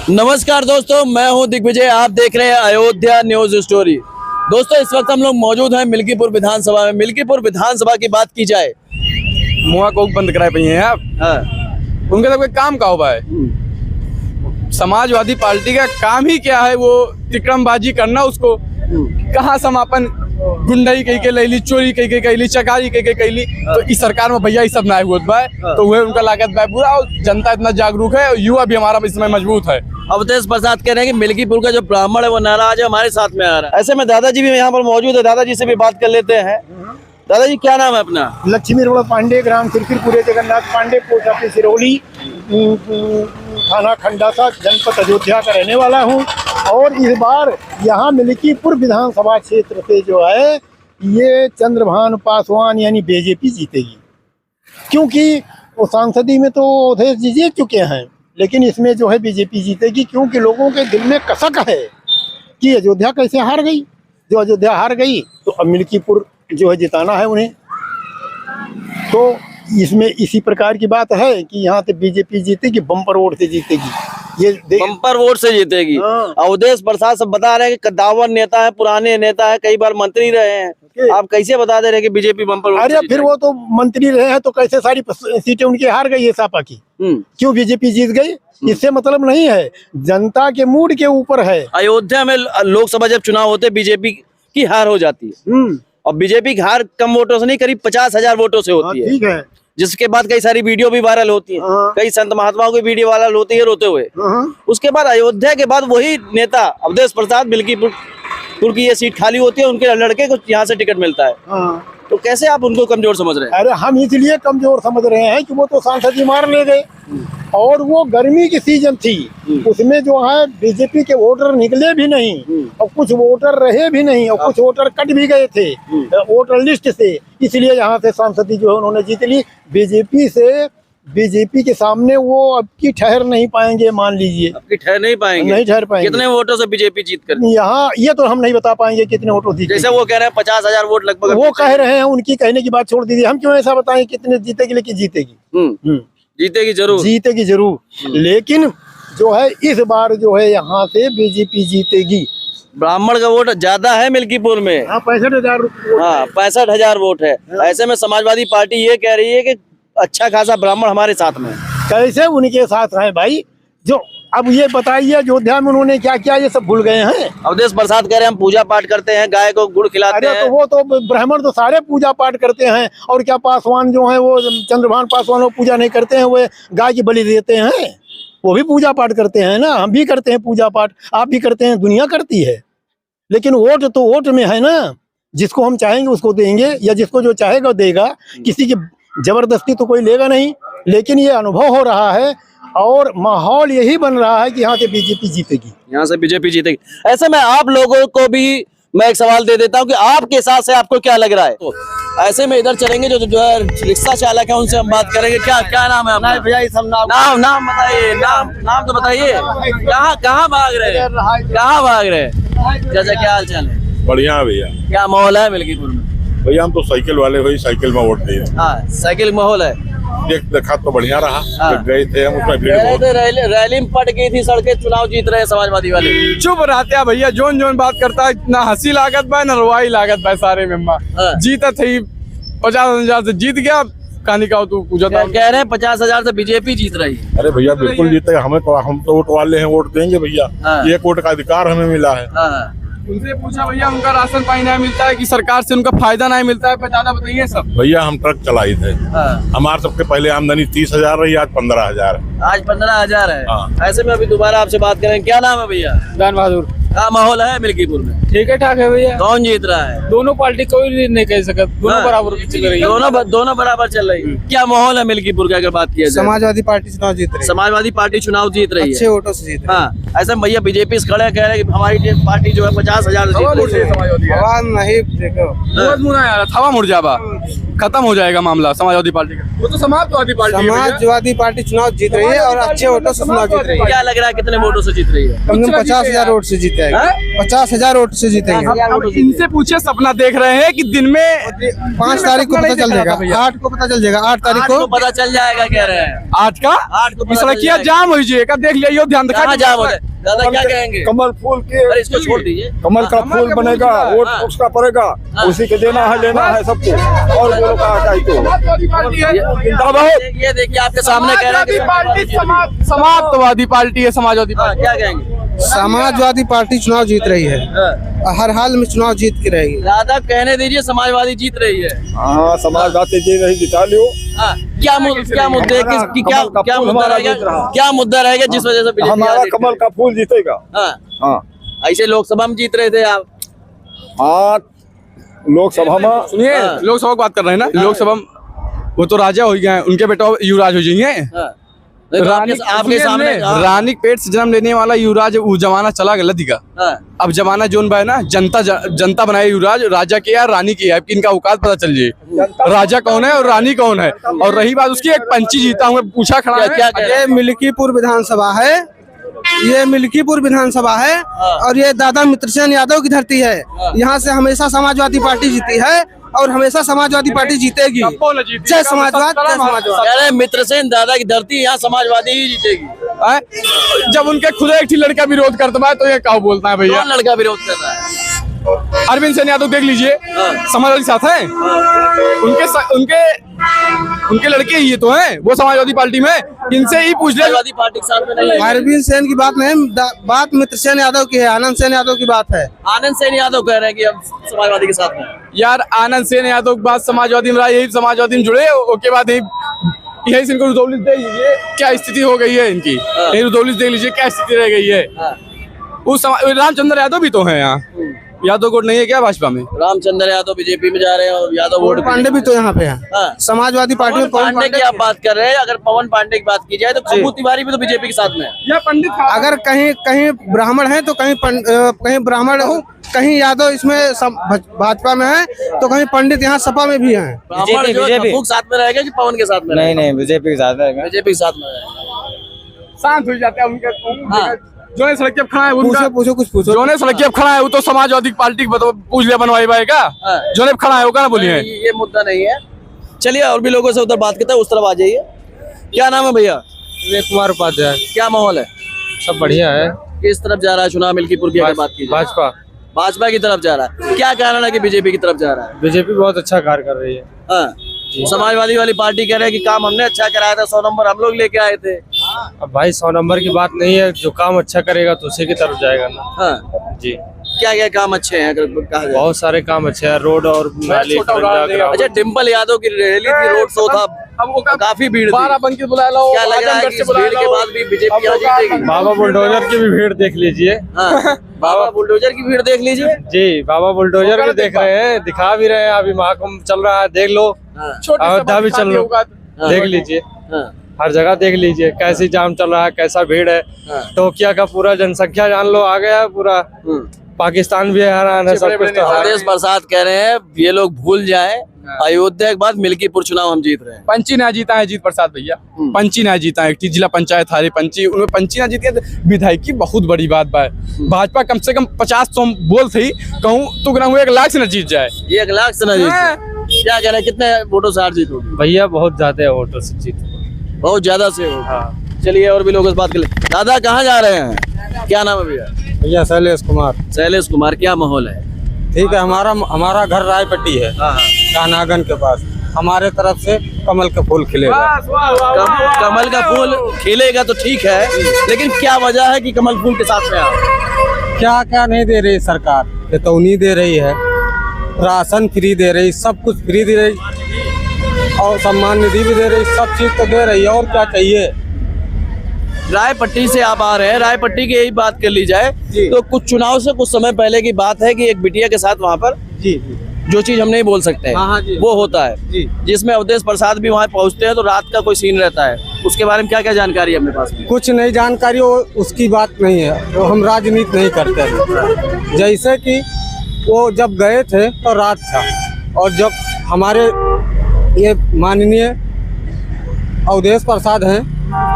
नमस्कार दोस्तों, मैं हूं दिग्विजय। आप देख रहे हैं अयोध्या न्यूज स्टोरी। दोस्तों, इस वक्त हम लोग मौजूद हैं मिल्कीपुर विधानसभा में। मिल्कीपुर विधानसभा की बात की जाए, मुआ को बंद कराए पई हैं आप। उनके तो कोई काम का हुआ है। समाजवादी पार्टी का काम ही क्या है? वो तिक्रमबाजी करना। उसको कहाँ समापन गुंडाई कही के लैली, चोरी कही के कैली, चकारी कही के कैली। तो इस सरकार में भैया ये सब ना हुआ बा, तो वह उनका लागत बा पूरा। और जनता इतना जागरूक है, युवा भी हमारा इस समय मजबूत है। अवधेश प्रसाद कह रहे हैं कि मिल्कीपुर का जो ब्राह्मण है वो नाराज है, हमारे साथ में आ रहा है। ऐसे में दादाजी भी यहाँ पर मौजूद है, दादाजी से भी बात कर लेते हैं। दादाजी, क्या नाम है अपना? लक्ष्मी रोड पांडे, ग्राम सिरपुरे, जगन्नाथ पांडे, पोस्ट ऑफिस सिरौली, थाना खंडासा, जनपद अयोध्या का रहने वाला हूँ। और इस बार यहाँ मिल्कीपुर विधानसभा क्षेत्र से जो है ये चंद्रभान पासवान यानी बीजेपी जीतेगी, क्योंकि वो सांसदी में तो अवधेश जी जीत चुके हैं, लेकिन इसमें जो है बीजेपी जीतेगी, क्योंकि लोगों के दिल में कसक है कि अयोध्या कैसे हार गई। जो अयोध्या हार गई तो अब मिल्कीपुर जो है जिताना है उन्हें। तो इसमें इसी प्रकार की बात है कि यहाँ से बीजेपी जीतेगी, बम्पर वोट से जीतेगी। ये बम्पर वोट से जीतेगी। अवधेश प्रसाद सब बता रहे हैं कि कद्दावर नेता है, पुराने नेता है, कई बार मंत्री रहे हैं। आप कैसे बता दे रहे हैं कि बीजेपी बम्पर वोट? अरे फिर वो तो मंत्री रहे हैं, तो कैसे सारी सीटें उनकी हार गई है सापा की? क्यों बीजेपी जीत गई? इससे मतलब नहीं है, जनता के मूड के ऊपर है। अयोध्या में लोकसभा जब चुनाव होते हैं, बीजेपी की हार हो जाती है। और बीजेपी की हार कम वोटों से नहीं, करीब 50,000 वोटों से होती है। ठीक है। जिसके बाद कई सारी वीडियो भी वायरल होती है। कई संत महात्माओं की वीडियो वायरल होती है रोते हुए। उसके बाद अयोध्या के बाद वही नेता अवधेश प्रसाद, मिल्कीपुर की ये सीट खाली होती है, उनके लड़के को यहाँ से टिकट मिलता है। तो कैसे आप उनको कमजोर समझ रहे हैं? अरे हम इसलिए कमजोर समझ रहे हैं कि वो तो सांसद ही मार ले गए, और वो गर्मी की सीजन थी, उसमें जो है बीजेपी के वोटर निकले भी नहीं, और कुछ वोटर रहे भी नहीं, और कुछ वोटर कट भी गए थे वोटर लिस्ट से। इसलिए यहाँ से सांसदी जो है उन्होंने जीत ली। बीजेपी के सामने वो अब की ठहर नहीं पाएंगे, मान लीजिए। अब की ठहर नहीं पाएंगे? नहीं ठहर पाएंगे। कितने वोटों से बीजेपी जीत कर? यहाँ ये तो हम नहीं बता पाएंगे कितने वोटों से। जैसे वो कह रहे हैं 50,000 वोट लगभग। वो कह रहे हैं, उनकी कहने की बात छोड़ दीजिए, हम क्यों ऐसा बताएं कितने जीतेगी, लेकिन जीतेगी। जीतेगी जरूर, जीतेगी जरूर। लेकिन जो है इस बार जो है यहाँ से बीजेपी जीतेगी। ब्राह्मण का वोट ज्यादा है मिल्कीपुर में। 65,000। हाँ, 65,000 वोट है। ऐसे में समाजवादी पार्टी ये कह रही है कि अच्छा खासा ब्राह्मण हमारे साथ में। कैसे उनके साथ है भाई? जो अब ये बताइए अयोध्या में उन्होंने क्या किया, ये सब भूल गए हैं। अवधेश प्रसाद कह रहे हैं हम पूजा पाठ करते हैं, गाय को गुड़ खिलाते हैं। तो वो तो ब्राह्मण तो सारे पूजा पाठ करते हैं, और क्या पासवान जो है वो चंद्रभान पासवान वो पूजा नहीं करते हैं, वो गाय की बलि देते हैं। वो भी पूजा पाठ करते हैं ना, हम भी करते हैं पूजा पाठ, आप भी करते हैं, दुनिया करती है। लेकिन वोट तो वोट में है ना, जिसको हम चाहेंगे उसको देंगे, या जिसको जो चाहेगा देगा। किसी की जबरदस्ती तो कोई लेगा नहीं। लेकिन ये अनुभव हो रहा है और माहौल यही बन रहा है कि यहाँ से बीजेपी जीतेगी। यहाँ से बीजेपी जीतेगी। ऐसे में आप लोगों को भी मैं एक सवाल दे देता हूँ कि आपके हिसाब से आपको क्या लग रहा है? तो ऐसे में इधर चलेंगे, जो रिक्शा चालक है उनसे हम बात करेंगे। क्या नाम है आपका? भैया सब नाम बताइए। नाम तो बताइए। कहाँ भाग रहे हैं? कहाँ भाग रहे हैं? जैसे क्या हाल चाल है? बढ़िया भैया। क्या माहौल है मिल्कीपुर में? भैया हम तो साइकिल वाले हुई, साइकिल में वोट दिए। हाँ, साइकिल माहौल है। देखा तो बढ़िया रहा। गए थे हम, उसमें भीड़ बहुत। रैली में पट गई थी सड़कें, चुनाव जीत रहे हैं समाजवादी वाले। चुप रहते हैं भैया, जोन बात करता है, ना हंसी लागत बा ना रुवाई लागत बा। सारे मेम्बर जीता थी, 50,000 से जीत गया। कहानी का तू पूछा था, कह रहे हैं 50,000 से बीजेपी जीत रही है। अरे भैया बिल्कुल जीते, हम तो वोट वाले हैं, वोट देंगे भैया। ये वोट का अधिकार हमें मिला है। उनसे पूछा भैया उनका राशन पानी नहीं मिलता है कि सरकार से उनका फायदा नहीं मिलता है? पता बताइए सब। भैया हम ट्रक चलाई थे, हमारे सबके पहले आमदनी 30,000 रही, आज 15,000 है। आज 15,000 है। ऐसे में अभी दोबारा आपसे बात करें, क्या नाम है भैया? दान बहादुर। क्या माहौल है मिल्कीपुर में? ठीक है, ठाक है भैया। कौन जीत रहा है? दोनों पार्टी कोई नहीं कह सकता, दोनों बराबर चल रही है। दोनों बराबर चल रही है। क्या माहौल है मिल्कीपुर का अगर बात किया जाए? समाजवादी पार्टी चुनाव जीत रही है। समाजवादी पार्टी चुनाव जीत रही है, अच्छे वोटों से जीत रही है। हाँ, ऐसे भैया बीजेपी से खड़े कह रहे हैं कि हमारी पार्टी जो है 50,000 से जीत रही है। नहीं देखो, हवा मुड़ जाबा। खत्म हो जाएगा मामला समाजवादी पार्टी का। वो तो समाजवादी पार्टी है भैया। समाजवादी पार्टी चुनाव जीत रही है और अच्छे वोटों से चुनाव जीत रही है। क्या लग रहा है कितने वोटों से जीत रही है? कम से कम 50,000 वोट से जीतेगी। 50,000 वोट से जीतेंगे। अब इनसे पूछे, सपना देख रहे हैं कि दिन में 5 तारीख को पता चल जाएगा, 8 को पता चल जाएगा, 8 तारीख को पता चल जाएगा कह रहे हैं। 8 का 8 को पता चल सड़किया जाएगा। जाम हो जाएगा, देख लिया ध्यान रखा। कहाँ जाम हो रहा है? दादा क्या कहेंगे? कमल फूल के अरे इसको छोड़ दीजिए। कमल का फूल बनेगा, वोट उसका पड़ेगा, उसी के देना है लेना है सबको। और बोलो कहा तो समाजवादी पार्टी है। ये देखिए आपके सामने कह रहे हैं कि समाजवादी पार्टी है। समाजवादी हाँ, पार्टी क्या कहेंगे? समाजवादी पार्टी चुनाव जीत रही है। हर हाल में चुनाव जीत के रहेगी। दादा कहने दीजिए समाजवादी जीत रही है। हाँ समाजवादी जी नहीं जिता लियो। हाँ, क्या मुद्दे है कि क्या मुद्दा रहेगा? क्या मुद्दा रहेगा जिस वजह से बीजेपी हमारा हारी? कमल का फूल जीतेगा। हाँ, हाँ ऐसे लोकसभा में जीत रहे थे आप। हाँ लोकसभा में सुनिए, हाँ। लोकसभा की बात कर रहे हैं ना। लोकसभा में वो तो राजा हो गए हैं, उनके बेटा युवराज हो जाएंगे। हाँ। नहीं तो आपके सामने हाँ। रानी के पेट से जन्म लेने वाला युवराज, वो जमाना चला गया लदी का। हाँ। अब जमाना जोन बा है ना, जनता बनाए युवराज, राजा के या रानी की है। अब इनका औकात पता चल जाए, राजा कौन है और रानी कौन है। और रही बात उसकी, एक पंची जीता हुआ पूछा खड़ा है। क्या कह रहे ये मिल्कीपुर विधानसभा है, ये मिल्कीपुर विधानसभा है और ये दादा मित्रसेन यादव की धरती है। यहाँ से हमेशा समाजवादी पार्टी जीती है और हमेशा समाजवादी पार्टी जीतेगी। जय समाजवाद, जय समाजवाद। कह रहे हैं मित्रसेन दादा की धरती, यहाँ समाजवादी ही जीतेगी। जब उनके खुद एक ही लड़का विरोध करता है तो ये क्या बोलता है भैया? कौन लड़का विरोध कर रहा है? अरविंद सेन यादव देख लीजिए, समाजवादी साथ हैं। उनके लड़के ही ये तो हैं, वो समाजवादी पार्टी में। इनसे ही पूछ ले। समाजवादी पार्टी के साथ में नहीं है। अरविंद सेन की बात नहीं, बात मित्रसेन यादव की है, आनंद सेन यादव की बात है। आनंद सेन यादव कह रहे हैं कि हम समाजवादी के साथ में। यार आनंद सेन यादव के बाद समाजवादी में रहा, यही समाजवादी में जुड़े। उसके बाद यही से इनको रुदौली देख लीजिए क्या स्थिति हो गई है इनकी। यही रुदौली देख लीजिए क्या स्थिति रह गई है। उस रामचंद्र यादव भी तो है यहाँ। यादव वोट नहीं है क्या भाजपा में? रामचंद्र यादव बीजेपी में जा रहे हैं और यादव वोट पांडे भी तो यहाँ पे है। हाँ। समाजवादी पार्टी में पवन पांडे की आप बात कर रहे हैं। अगर पवन पांडे की बात की जाए तो खम्बू तिवारी भी तो बीजेपी के साथ में है। या पंडित अगर कहीं ब्राह्मण है तो कहीं ब्राह्मण हो, कहीं यादव इसमें भाजपा में है तो कहीं पंडित यहाँ सपा में भी है। ब्राह्मण जो है खम्बू के साथ में रहेगा कि पवन के साथ में? नहीं बीजेपी के साथ है। बीजेपी के साथ में रहेगा। शांत हो जाते हैं उनके। जो ने सड़क खड़ा है पूछो कुछ पूछो। जो ने सड़क खड़ा है वो तो समाजवादी पार्टी पूछ लिया बनवाई भाई का। जो ने खड़ा है वो क्या बोलिए? ये मुद्दा नहीं है। चलिए और भी लोगों से उधर बात करते हैं, उस तरफ आ जाइए। क्या नाम है भैया? विवेक कुमार उपाध्याय। क्या माहौल है? सब बढ़िया है। किस तरफ जा रहा है चुनाव मिल्कीपुर की अगर बात की जाए? भाजपा की तरफ जा रहा है। क्या कारण है कि बीजेपी की तरफ जा रहा है? बीजेपी बहुत अच्छा कार्य कर रही है। हाँ। समाजवादी वाली पार्टी कह रहे हैं कि काम हमने अच्छा कराया था, 100 नंबर हम लोग लेके आए थे। अब भाई 100 नंबर की बात नहीं है, जो काम अच्छा करेगा तो उसी की तरफ जाएगा ना। हाँ। जी क्या क्या काम अच्छे हैं अगर कहा जाए? बहुत सारे काम अच्छे हैं, रोड और नाली। अच्छा, डिम्पल यादव की रैली थी, रोड शो था, अब वो काफी भीड़ थी। 12 बन के बुला लो। क्या लग रहा है कि इस भीड़ के बाद भी बीजेपी यहाँ जीतेगी? बाबा बुलडोजर की भी भीड़ देख लीजिए। हाँ। बाबा बुलडोजर की भीड़ देख लीजिए। जी बाबा बुलडोजर भी देख रहे हैं, दिखा भी रहे हैं। अभी महाकुंभ चल रहा है, देख लो। अयोध्या भी चल लो, देख लीजिए। हर जगह देख लीजिए कैसी जाम चल रहा है, कैसा भीड़ है। टोकिया का पूरा जनसंख्या जान लो आ गया है पूरा। पाकिस्तान भी हैरान है, सब कुछ। तो अवधेश प्रसाद कह रहे हैं ये लोग भूल जाएं, अयोध्या के बाद मिल्कीपुर चुनाव हम जीत रहे हैं। पंची ना जीता है जीत प्रसाद भैया। पंची ना जीता है, एक जिला पंचायत हारे पंची, उनमें पंची ना जीती है। विधायक की बहुत बड़ी बात बा। भाजपा कम से कम 50-100 बोल थी, कहूँ तो 1 लाख से न जीत जाए। 1 लाख से न जीत? क्या कह रहे हैं, कितने वोटों से हार जीत होगी? भैया बहुत ज्यादा वोटों से जीत, बहुत ज्यादा से होगी। चलिए और भी लोगों से बात कर ले। दादा कहाँ जा रहे हैं? क्या नाम है भैया? भैया शैलेश कुमार। शैलेश कुमार। क्या माहौल है? ठीक है, हमारा घर रायपट्टी है, कानागन के पास। हमारे तरफ से कमल का फूल खिलेगा। कमल का फूल खिलेगा तो ठीक है, लेकिन क्या वजह है कि कमल फूल के साथ में आओ? क्या क्या नहीं दे रही सरकार? चेतावनी दे रही है, राशन फ्री दे रही, सब कुछ फ्री दे रही और सम्मान निधि भी दे रही, सब चीज तो दे रही है। और क्या चाहिए? रायपट्टी से आप आ रहे हैं, रायपट्टी की यही बात कर ली जाए तो कुछ चुनाव से कुछ समय पहले की बात है कि एक बिटिया के साथ वहाँ पर जो चीज हम नहीं बोल सकते हैं वो होता है, जिसमें अवधेश प्रसाद भी वहाँ पहुँचते हैं तो रात का कोई सीन रहता है। उसके बारे में क्या क्या जानकारी है अपने पास? कुछ नहीं जानकारी, उसकी बात नहीं है। वो हम राजनीति नहीं करते। जैसे कि वो जब गए थे तो रात था और जब हमारे ये माननीय अवधेश प्रसाद हैं,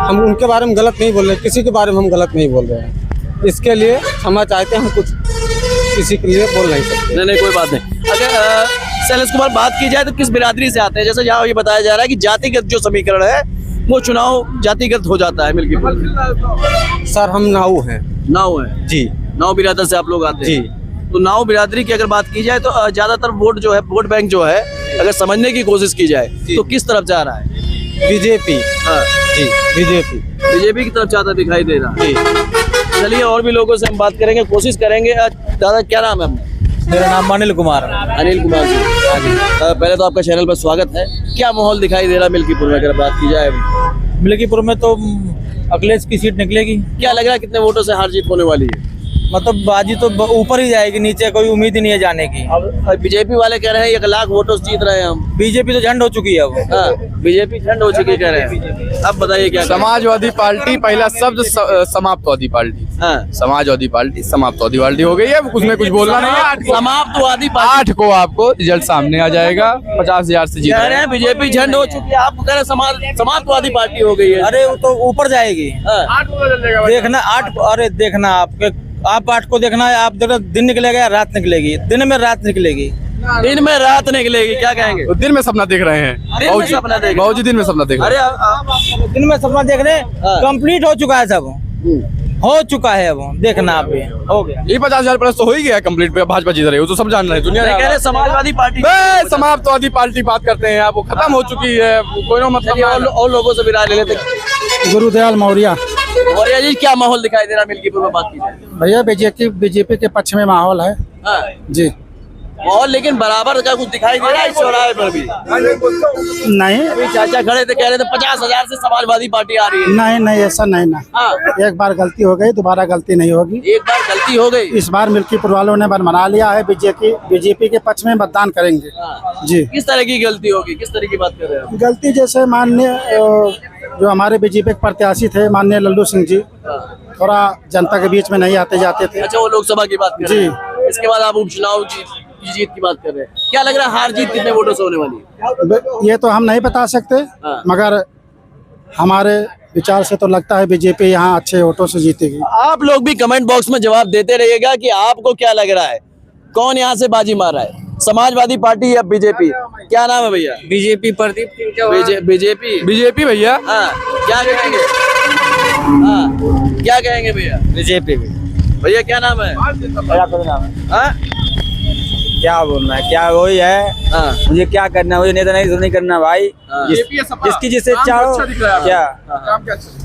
हम उनके बारे में गलत नहीं बोल रहे, किसी के बारे में हम गलत नहीं बोल रहे हैं। इसके लिए क्षमा चाहते हैं, हम कुछ किसी के लिए बोल नहीं सकते। नहीं कोई बात नहीं। अगर शैलेश कुमार बात की जाए तो किस बिरादरी से आते हैं? जैसे यहाँ ये बताया जा रहा है कि जातिगत जो समीकरण है वो चुनाव जातिगत हो जाता है मिल्कीपुर। सर हम नाऊ हैं। नाव है जी, नाव बिरादर से आप लोग आते हैं। जी। तो नाव बिरादरी की अगर बात की जाए तो ज्यादातर वोट जो है, वोट बैंक जो है, अगर समझने की कोशिश की जाए तो किस तरफ जा रहा है? बीजेपी। हाँ, जी, बीजेपी। बीजेपी की तरफ जाता दिखाई दे रहा है। जी। चलिए और भी लोगों से हम बात करेंगे, कोशिश करेंगे। दादा क्या नाम है अपना? मेरा नाम अनिल कुमार है। अनिल कुमार जी। पहले तो आपका चैनल पर स्वागत है। क्या माहौल दिखाई दे रहा है मिल्कीपुर में अगर बात की जाए? मिल्कीपुर में तो अखिलेश की सीट निकलेगी। क्या लग रहा है कितने वोटों से हार जीत होने वाली है? मतलब बाजी तो ऊपर ही जाएगी, नीचे कोई उम्मीद ही नहीं है जाने की। अब बीजेपी वाले कह रहे हैं 1 लाख वोटों से जीत रहे हैं हम। बीजेपी तो झंड हो चुकी है अब। हाँ, बीजेपी झंड हो चुकी कह रहे हैं। अब बताइए क्या करें? समाजवादी पार्टी पहला शब्द समाप्तवादी पार्टी। हाँ, समाजवादी पार्टी समाप्तवादी पार्टी हो गई है, उसमें कुछ बोलना नहीं है। समाप्तवादी पार्टी 8 को आपको रिजल्ट सामने आ जाएगा, 50,000 से जीत कह रहे रहे हैं। हैं बीजेपी झंड हो चुकी है, आप कह रहे हैं समाप्तवादी पार्टी हो गई है। अरे वो तो ऊपर जाएगी। हाँ, देखना 8, अरे देखना आप 8 को देखना है। आप देखना दिन निकलेगा या रात निकलेगी? दिन में रात निकलेगी। दिन में रात निकलेगी, क्या कहेंगे? तो दिन में सपना देख रहे हैं। दिन में सपना देख रहे हैं। बाबूजी दिन में सपना देख रहे हैं। अरे दिन में सपना देख रहे हैं, हाँ। कंप्लीट हो चुका है सब, हो चुका है। अब देखना आप भी हो गया। ये 50,000 प्लस तो हो ही गया कंप्लीट पे। भाजपा जीत रही है, वो तो सब जान रहे हैं, दुनिया कह रहे हैं समाजवादी पार्टी। समाप्तवादी पार्टी बात करते हैं आप, वो खत्म हो चुकी है, कोई ना मतलब चलिए और लोगों से भी राय ले लेते हैं। गुरुदयाल मौर्य। मौर्य जी क्या माहौल दिखाई दे रहा है मिल्कीपुर में बात की जाए? भैया बीजेपी के पक्ष में माहौल है हाँ, जी। माहौल लेकिन बराबर का कुछ दिखाई दे रहा है इस चौराहे पर भी? नहीं अभी चाचा खड़े थे, कह रहे थे 50,000 से समाजवादी पार्टी आ रही है। नहीं नहीं ऐसा नहीं ना। हाँ, एक बार गलती हो गई, दोबारा गलती नहीं होगी। एक बार गलती हो गई। इस बार मिल्कीपुर वालों ने बना लिया है, बीजेपी के पक्ष में मतदान करेंगे। हाँ। जी। किस तरह की गलती होगी? किस तरह की बात कर रहे हो? गलती जैसे माननीय जो हमारे बीजेपी के प्रत्याशी थे माननीय लल्लू सिंह जी, थोड़ा जनता के बीच में नहीं आते जाते थे। अच्छा, वो लोकसभा की बात कर रहे जी। हैं। इसके बाद आप उपचुनाव जीत की बात कर रहे हैं। क्या लग रहा है हार जीत कितने वोटों से होने वाली है? ये तो हम नहीं बता सकते, हाँ। मगर हमारे विचार से तो लगता है बीजेपी यहाँ अच्छे वोटों से जीतेगी। आप लोग भी कमेंट बॉक्स में जवाब देते रहिएगा कि आपको क्या लग रहा है, कौन यहाँ से बाजी मार रहा है, समाजवादी पार्टी या बीजेपी? क्या नाम है भैया? बीजेपी प्रदीप। बीजेपी भैया। हाँ, क्या कहेंगे? हाँ, क्या कहेंगे भैया? बीजेपी भैया क्या नाम है? हाँ? क्या बोलना है, क्या वही है। हाँ, मुझे क्या करना है, मुझे नेता नहीं करना भाई। हाँ। जिसकी जिससे इच्छा हो। क्या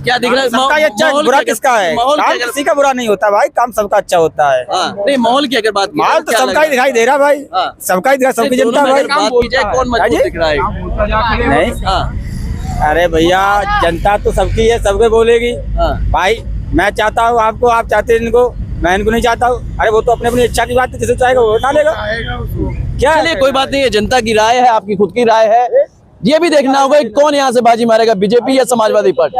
क्या दिख रहा है? सबका ये अच्छा है, बुरा किसका है? काम किसी का बुरा नहीं होता भाई, काम सबका अच्छा होता है। नहीं, माहौल की अगर बात की माल तो क्या सबका ही लग दिखाई दे रहा है भाई। रहा है? सबका ही दिखा, सबकी दोनों जनता में भाई। अगर बात की जाए कौन मजबूत दिख रहा है? नहीं, हाँ, अरे भैया जनता तो सबकी है, सबके बोलेगी हाँ। भाई। मैं चाहता हूँ आपको, आप चाहते हैं इनको, मैं इनको नहीं चाहता हूँ। अरे वो तो अपनी अपनी इच्छा की बात है, जिसे चाहेगा वो उठा लेगा। क्या चलिए कोई बात नहीं है, जनता की राय है, आपकी खुद की राय है। ये भी देखना होगा कि कौन यहाँ से बाजी मारेगा, बीजेपी या समाजवादी पार्टी।